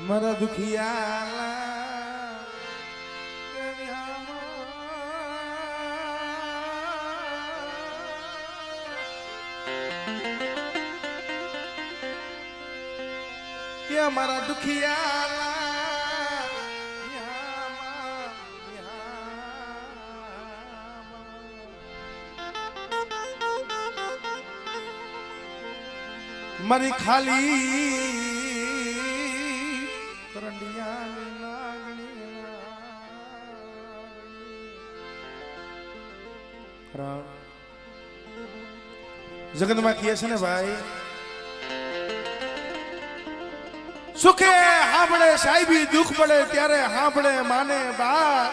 મારા દુખિયા મારા દુખિયા મારી ખાલી જગતમાં કહે છે ને ભાઈ સુખે હાંભળે સાહેબી દુઃખ પડે ત્યારે હાંભળે માને બા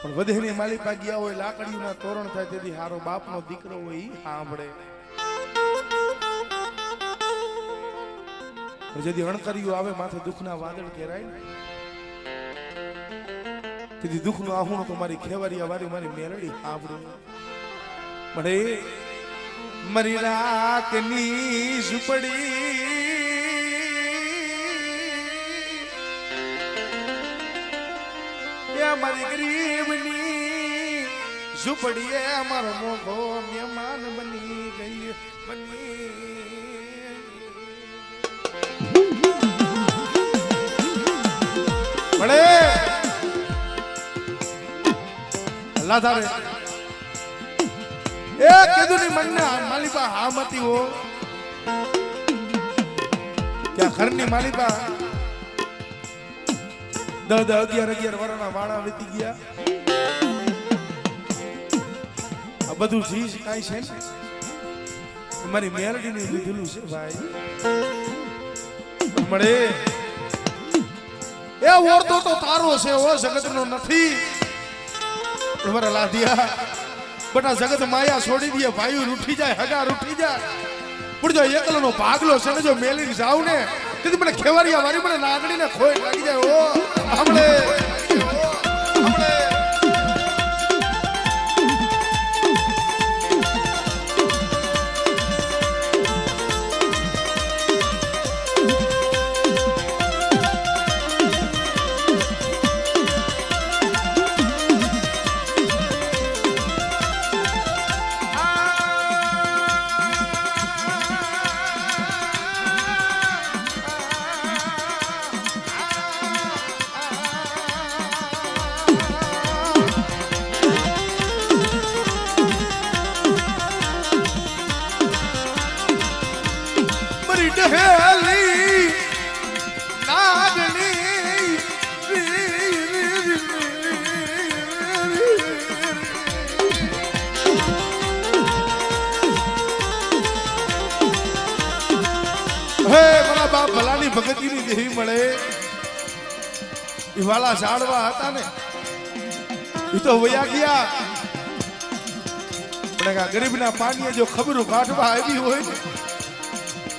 પણ વધેની માલિકા ગયા હોય લાકડીના તોરણ થાય તેથી હારો બાપનો દીકરો હોય ઈ હાંભળે જેથી અણકરીઓ આવે માથે દુઃખના વાદળ ઘેરાય ને તેથી દુઃખનું આહુણું તો મારી ખેવરિયા વારી મારી મેલડી હાંભળે મળે મરી રાતની ઝૂંપડી એ મારી ગરીબની ઝૂંપડી એ મારો મોઘો મહેમાન બની ગઈ મળે અલ્લાહ તારે એ કીધું ની મનના માલિકા હામતી હો ક્યાં ઘરની માલિકા 10 11 વર્ષના વાળા વીતી ગયા આ બધું ચીજ કાઈ છે ને મારી મેલડી ને લીધેલું છે ભાઈ મળે એ ઓરતો તો તારો છે ઓ જગતનો નથી તમારા લાધિયા બટા જગત માયા છોડી દે ભાઈ રૂઠી જાય હગા રૂઠી જાય પણ જો એકલનો ભાગલો છે ને જો મેલી જાવ ને તેથી મને ખેવારિયા વારી મને નાગડીને ખોય લાગી જાય ઓ હમણે હેલી નાગણી હે મારા બાપ ભલાની ભગતીની દેવી મળે ઈ વાલા ઝાડવા હતા ને ઈ તો વયા ગયા પણ ગરીબના પાણીએ જો ખબરું કાઢવા આવી હોય ને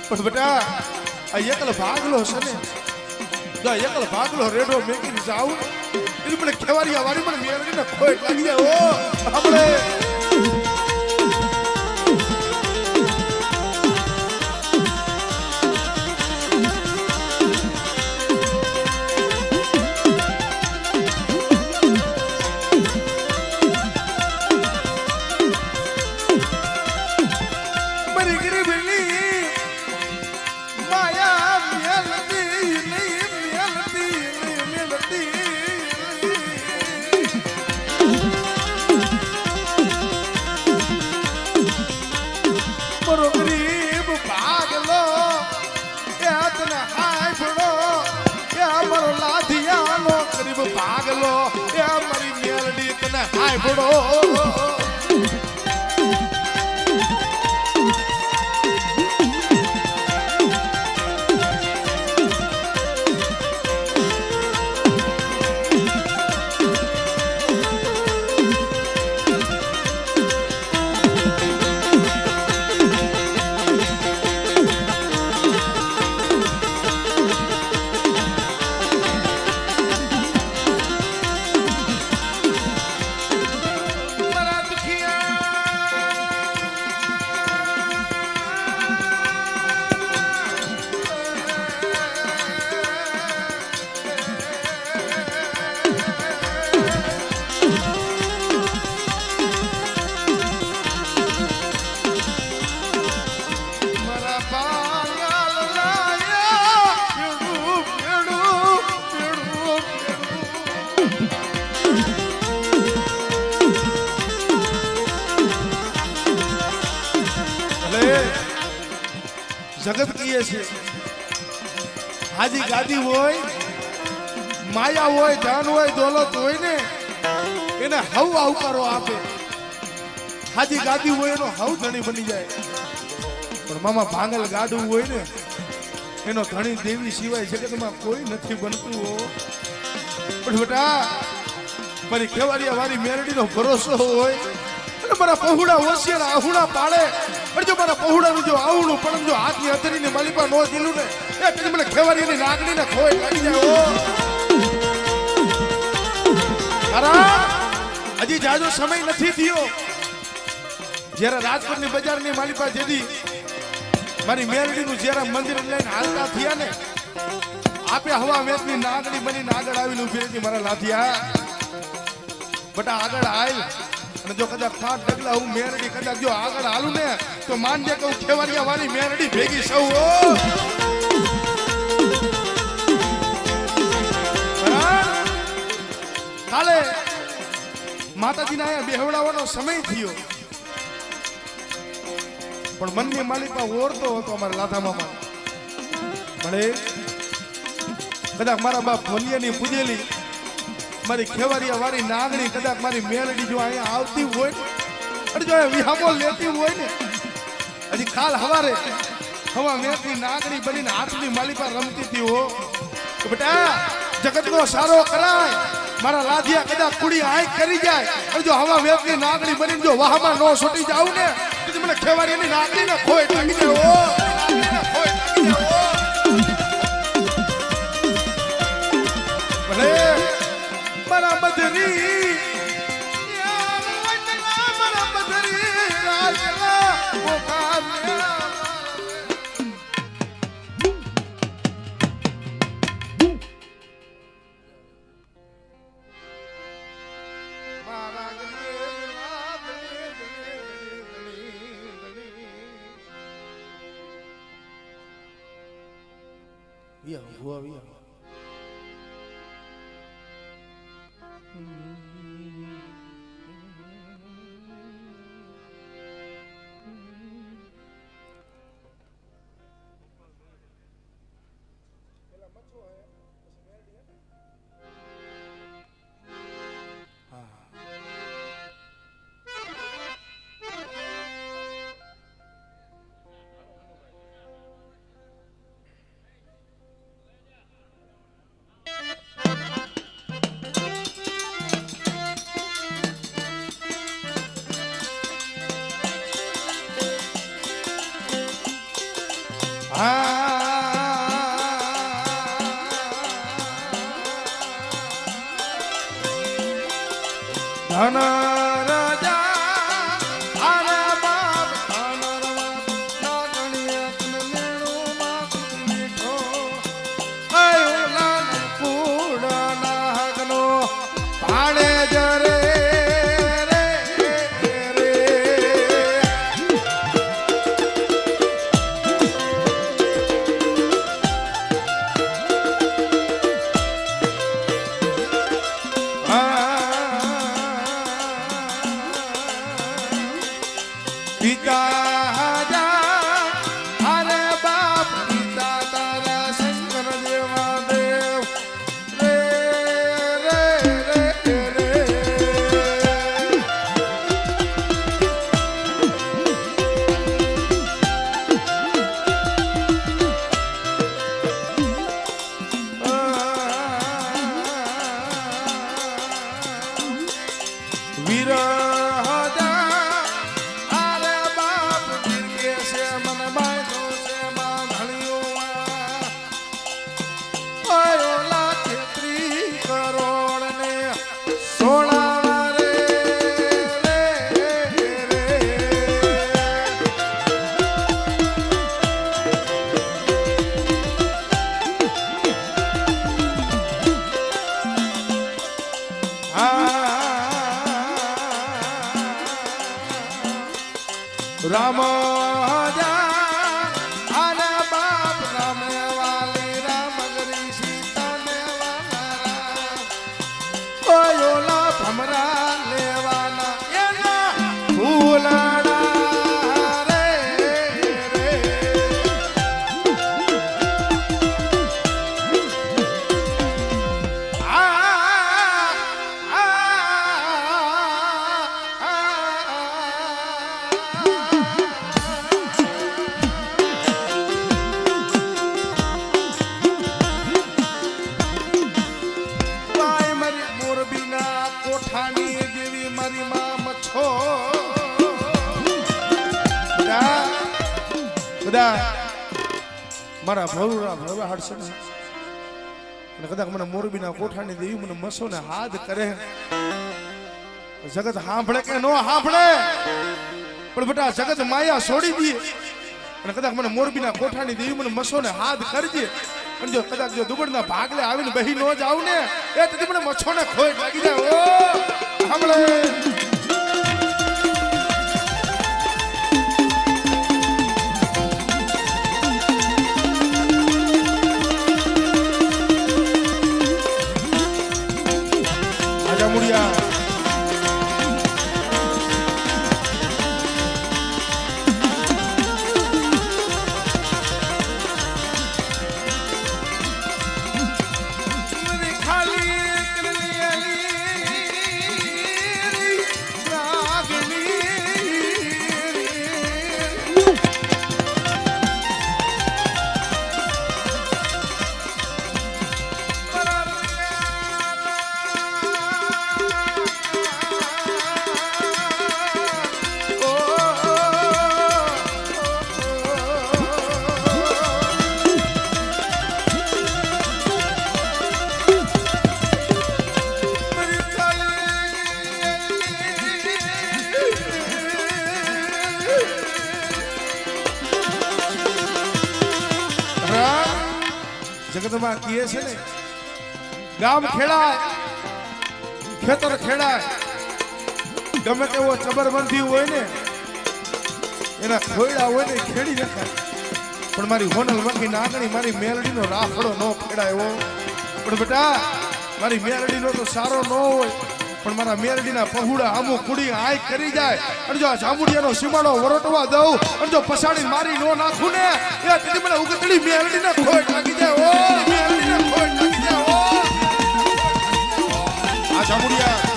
પણ બેટા આ એકલ ભાગલો છે ને જો એકલ ભાગલો રેડો મેકીને જાઉં એટલે મને ખેવારિયા વાળી મને મેલડીને ખોટ લાગી જાય ઓ આપણે ભાગલો એ મારી મેલડી તને હાય ભડો જગત કીએ છે હાજી ગાદી હોય માયા હોય ધન હોય દોલત હોય ને એને હવ આવકારો આપે હાજી ગાદી હોય એનો હવ ધણી બની જાય પણ મામા ભાંગલ ગાડું હોય ને એનો ધણી દેવી સિવાય જગતમાં કોઈ નથી બનતું હો પણ બેટા મારી ખેવાડિયા વાળી મેરડીનો ભરોસો હોય અને મારા પહોળા હોશિયાર આહુડા પાડે પણ જો મારા પહોળાનું જો આહુડું પણ જો હાથની હથેળીને માલિપા નો દીલું ને એ પછી મને ખેવાડિયાની નાગણીને ખોય લાગી જાય અરા હજી જાજો સમય નથી થયો જ્યારે રાજકોટની બજારની માલિપા જેદી મારી મેરડીનું જ્યારે મંદિર લઈને હાલતા થયા ને આપે હવા મેચની નાગણી બનીને આગળ આવીને ઉભી રહી મારા લાધિયા બટા આગળ આય અને જો કદાચ 5 ડગલા હું મેરડી કદાચ જો આગળ હાલું ને તો માનજે કે હું ખેવાડિયા વાળી મેરડી ભેગી સૌ કાલે માતાજીના અહીંયા બેહવડાવવાનો સમય થયો પણ મનની માલિકા ઓરતો હતો અમારા લાધા મામા મળે કદાચ મારા બાપ ભોલિયાની પૂજેલી મારી ખેવારિયા વાળી નાગણી કદાચ મારી મેરડી જો અહીંયા આવતી હોય અને જો વિહામો લેતી હોય ને હજી કાલ હવારે હવા મેરડી નાગણી બનીને હાથની માલિકા રમતી હતી હો તો બેટા જગતનો સારો કરાય મારા લાધિયા કદાચ કુડી આંખ કરી જાય અને જો હવા મેરડી નાગણી બનીને જો વાહમાં નો છૂટી જાવ ને તો મને ખેવારિયાની નાગણીને ખોય લાગી જાય હો ખોય લાગી જાય હો ભલે મારા બદરી મારા બદરી રાજલા મારા ભરુરા ભરવા હાડશે ને અને કદાચ મને મોરબીના કોઠાની દેવી મને મસો ને હાથ કરે જગત સાંભળે કે નો સાંભળે પણ બેટા જગત માયા છોડી દે અને કદાચ મને મોરબીના કોઠાની દેવી મને મસો ને હાથ કરજે અને જો કદાચ જો દુબળના ભાગલે આવીને બહી નો જાવ ને એ તેથી મને મચ્છો ને ખોઈ લાગી જાય ઓ સાંભળે જગતમાં કીએ છે ને ગામ ખેડાય ખેતર ખેડાય ગમે તેવો ચબરબંધી હોય ને એના ખોયડા હોય ને ખેડી નખાય પણ મારી હોનલ વખી નાગણી મારી મેલડીનો રાફડો નો ખેડાયો પણ બેટા મારી મેલડીનો તો સારો ન હોય પણ મારા મેલડીના પહુડા આમુ કુડી આય કરી જાય અને જો જામુડિયાનો સીમાડો વરોટવા દઉં અને જો પસાડી મારી નો નાખું ને એ તેથી મને ઉગતડી મેલડીને ખોટ લાગી જાય ઓ મેલડીને ખોટ લાગી જાય ઓ આ જામુડિયા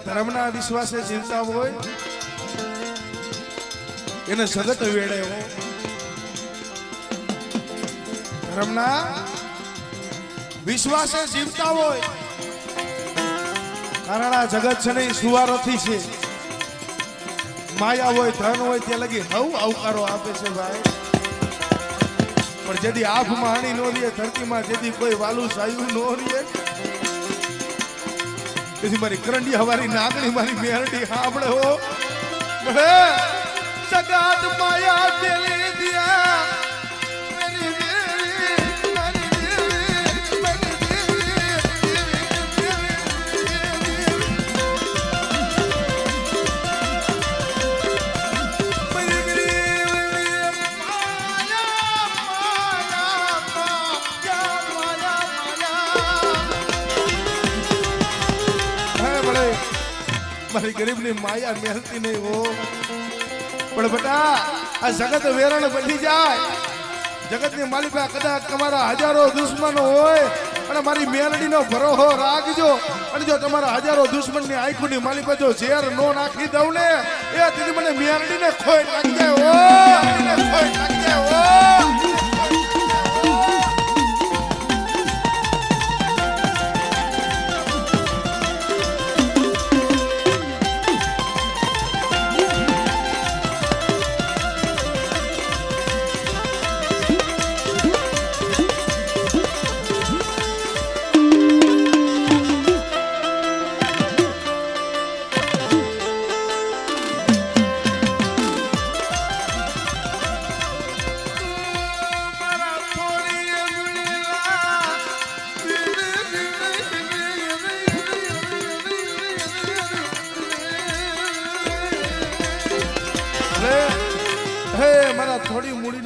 ધર્મના વિશ્વાસે જીવતા હોય એને જગત વેડે હો ધર્મના વિશ્વાસે જીવતા હોય કારણ આ જગત છે ને સુવારોથી છે માયા હોય ધન હોય ત્યાં લગી હવ આવકારો આપે છે ભાઈ પણ જેથી આંખમાં હાણી નો રીએ ધરતીમાં જેથી કોઈ વાલું સાયું નો રીએ તેથી મારી કરંડી હવારી નાગણી મારી મેરડી હાંભળે હો જગત માયા દેલી દિયા મેરી દેવી મારી દેવી મારી મારી ગરીબની માયા મેલતી નહીં હો પણ બેટા આ જગત વેરણ બની જાય જગતની માલિકા કદાચ તમારા હજારો દુશ્મનો હોય અને મારી મેલડીનો ભરોસો રાખજો અને જો તમારા હજારો દુશ્મનની આંખોની માલિકા જો ઝેર નો નાખી દઉં ને એ તેથી મને મેલડીને ખોઈ લાગી જાય ઓ ખોઈ લાગી જાય ઓ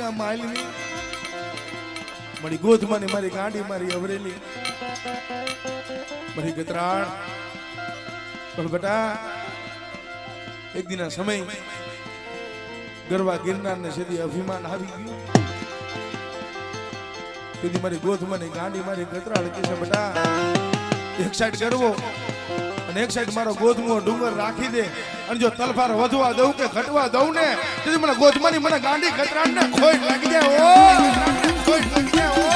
ના માલની મારી ગોધમાની મારી ગાંડી મારી અવરેલી મારી ગતરાણ પણ બેટા એક દિના સમય ગરવા ગિરનાર ને સીધી અભિમાન આવી ગયું તેથી મારી ગોધમાની ગાંડી મારી ગતરાણ કે છે બેટા એક સાઈડ ગરવો અને એક સાઈડ મારો ગોધમો ડુંગર રાખી દે અને જો તલફાર વધવા દઉં કે ઘટવા દઉં ને તેથી મને ગોધમાની મને ગાંડી ગતરાણ ને ખોઈ લાગી જાય ઓ ખોઈ લાગી જાય ઓ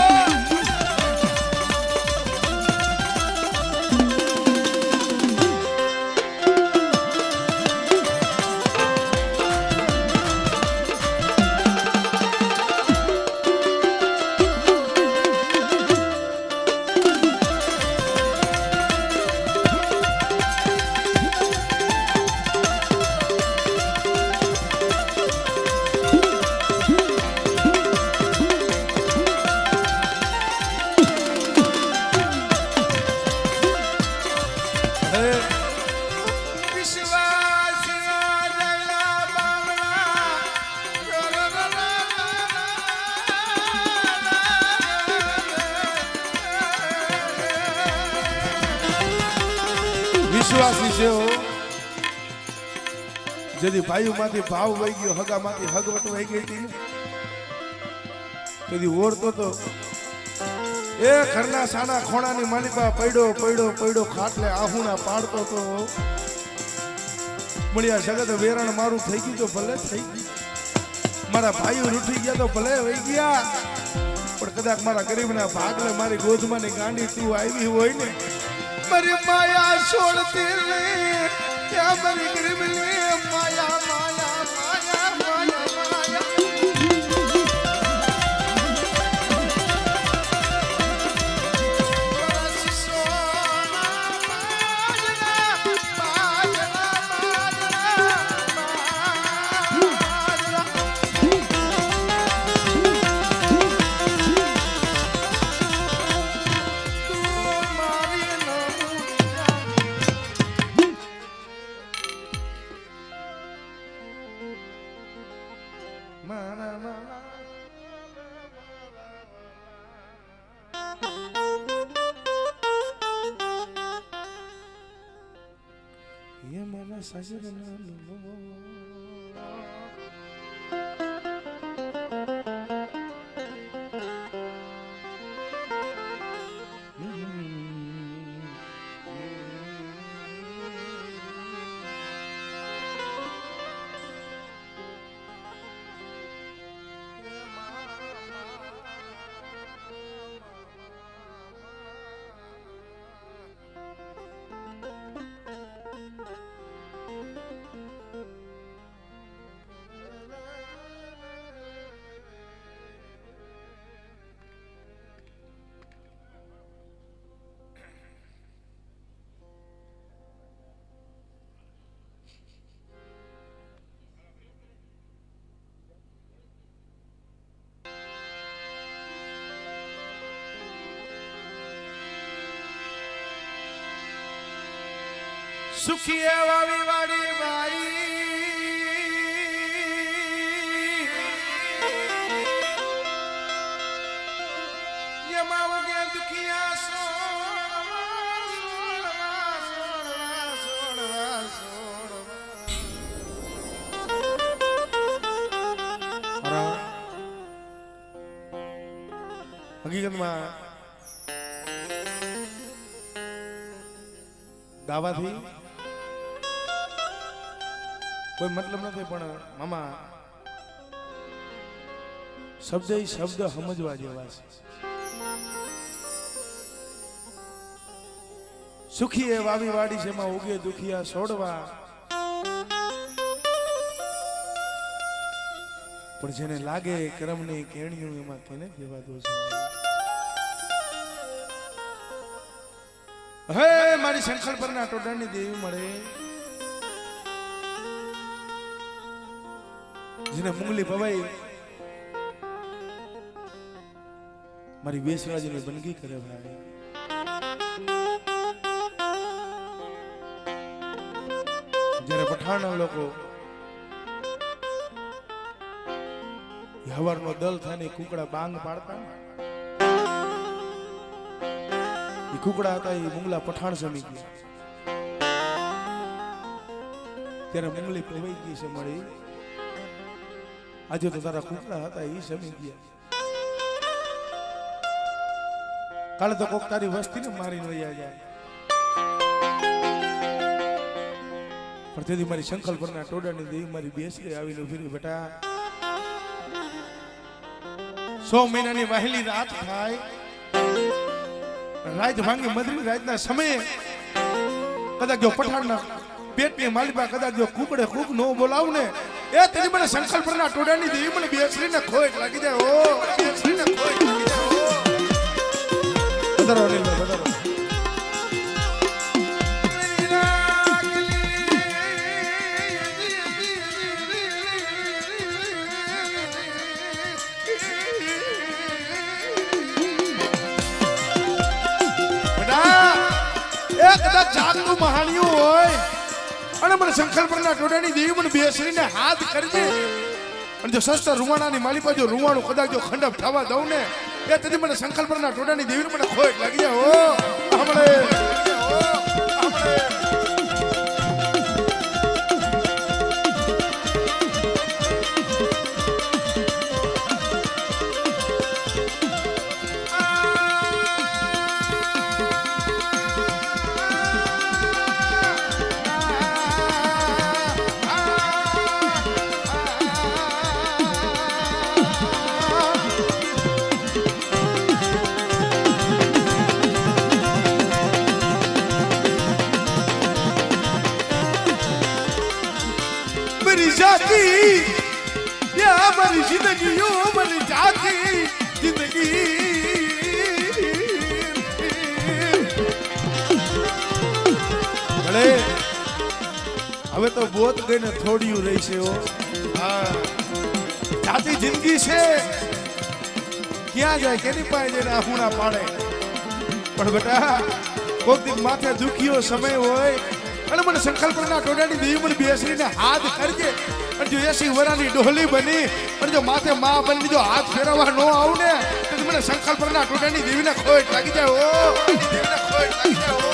વિશ્વાસી છે હો જેથી ભાઈઓ માંથી ભાવ વહી ગયો હગા માંથી હગવટ વહી ગઈ હતી ને તેથી ઓરતો તો એ ઘરના સાના ખોણાની માલિકા પડ્યો પડ્યો પડ્યો ખાટલે આહુણા પાડતો તો મળ્યા જગત વેરણ મારું થઈ ગયું તો ભલે થઈ ગયું મારા ભાઈઓ રૂઠી ગયા તો ભલે વહી ગયા પણ કદાચ મારા ગરીબના ભાગલે મારી ગોધમાની ગાંડી તું આવી હોય ને મારી માયા છોડતી રે ત્યાં મારી ગરીબની માયા માયા માયા માયા માયા ये माना सजना સુખી વાવી વાડી ભાઈ યમાવ કે દુખિયા હકીકતમાં ગાવાથી કોઈ મતલબ નથી પણ મામા શબ્દ એ શબ્દ સમજવા જેવા છે સુખી એ વાવી વાડી છે એમાં ઉગે દુખિયા છોડવા પણ જેને લાગે કર્મની કેણિયું એમાં કેને કહેવા દો છે હે મારી શંખલ પરના ટોડાની દેવી મળે જેને મુંગલી પવાઈ મારી બેસરાજીની બંદગી કરે ભાઈ જ્યારે પઠાણના લોકો હવારનો દલ થાય ને કુકડા બાંગ પાડતા એ કુકડા હતા એ મુંગલા પઠાણ જમી ગયા ત્યારે મુંગલી પવાઈ ગઈ છે મળી આજે તો તારા કુકડા હતા એ જમી ગયા કાલે તો કોક તારી વસ્તી ને મારી વયા જાય પણ તેથી મારી સંકલ્પના ટોડાની દેવી મારી બેસરી આવીને ઉભી બેટા 100 મહિનાની વહેલી રાત થાય રાત ભાંગી મધરી રાતના સમયે કદાચ જો પઠાણના પેટની માલિપા કદાચ જો કુકડે કુક નો બોલાવ ને એ તેની મને સંકલ્પના ટોડાની દેવી મને બેસરીને ખોટ લાગી જાય ઓ બેસરીને ખોટ લાગી જાય ઓ બદરો ને બદરો જાગતું મહાણિયું હોય અને મને સંકલ્પના ટોડાની દેવી મને બેસરીને હાથ કરજે અને જો સસ્તા રૂવાણાની માલિપા જો રૂવાણું કદાચ જો ખંડપ થવા દઉં ને એ તેથી મને સંકલ્પના ટોડાની દેવીને મને ખોટ લાગી જાય ઓ હમણે मेरी जिंदगी यो मेरी जाती जिंदगी ભલે હવે તો બોત ગઈને થોડીયું રહી છે ઓ હા જાતી જિંદગી છે ક્યાં જાય કેની પાસે જઈને આહુણા પાડે પણ બેટા કોક દિન માથે દુખીયો સમય હોય અને મને સંકલ્પના ટોડાની દેવી મને બેસરીને હાથ કરજે અને જો 80 વરાની ડોલી બની અને જો માથે માં બની જો હાથ ફેરવવા નો આવું ને તો મને સંકલ્પના ટોડાની દેવીને ખોટ લાગી જાય ઓ દેવીને ખોટ લાગી જાય ઓ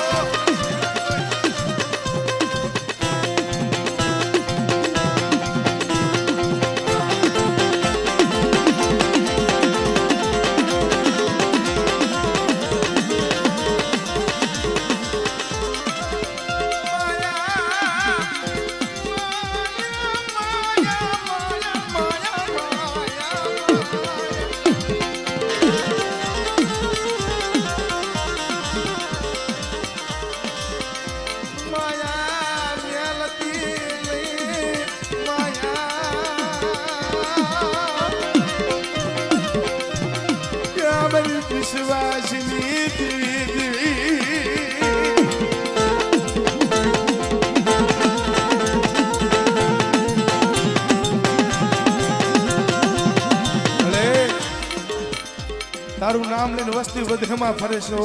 તારું નામ લઈને વસ્તી વધેમાં ફરે છો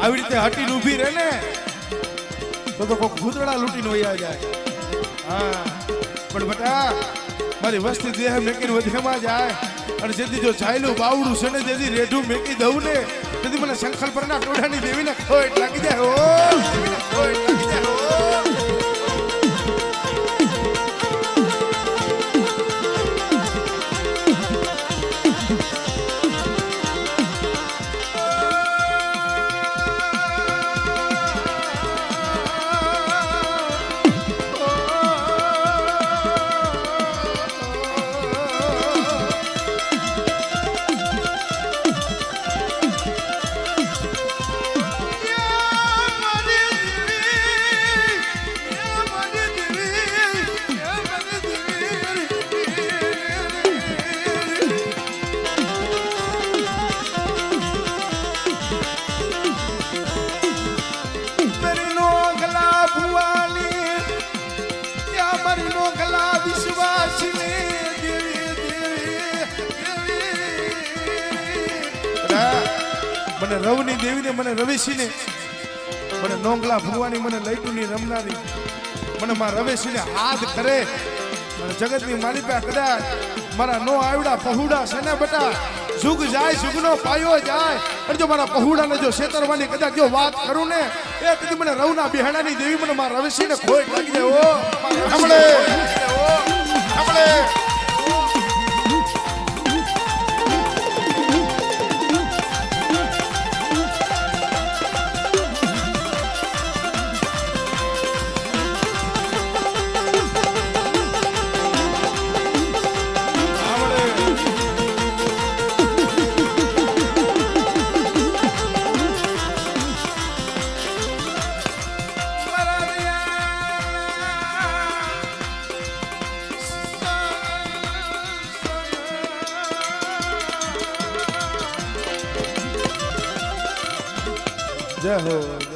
આવી રીતે હટીને ઊભી રહે ને તો કોઈ ભૂતળા લૂંટીને વયા જાય હા પણ બેટા મારી વસ્તી દેહ મેકીને વધેમાં જાય અને જેથી જો ચાયલું બાવડું છે ને જેથી રેઢું મેકી દઉં ને તેથી મને સંકલ્પના ટોડાની દેવીને ખોટ લાગી જાય ઓ ખોટ લાગી જાય ઓ મને રવની દેવીને મને રવેશીને મને નોંગલા ભુવાની મને લઈટુની રમનારી મને માં રવેશીને હાથ કરે અને જગતની માલિકા કદાચ મારા નો આવડા પહુડા છે ને બેટા જુગ જાય જુગનો પાયો જાય અને જો મારા પહુડાને જો છેતરવાની કદાચ જો વાત કરું ને એ કદી મને રવના બિહાડાની દેવી મને મારા રવેશીને ખોટ લાગી જાય ઓ હમણે હમણે જય હો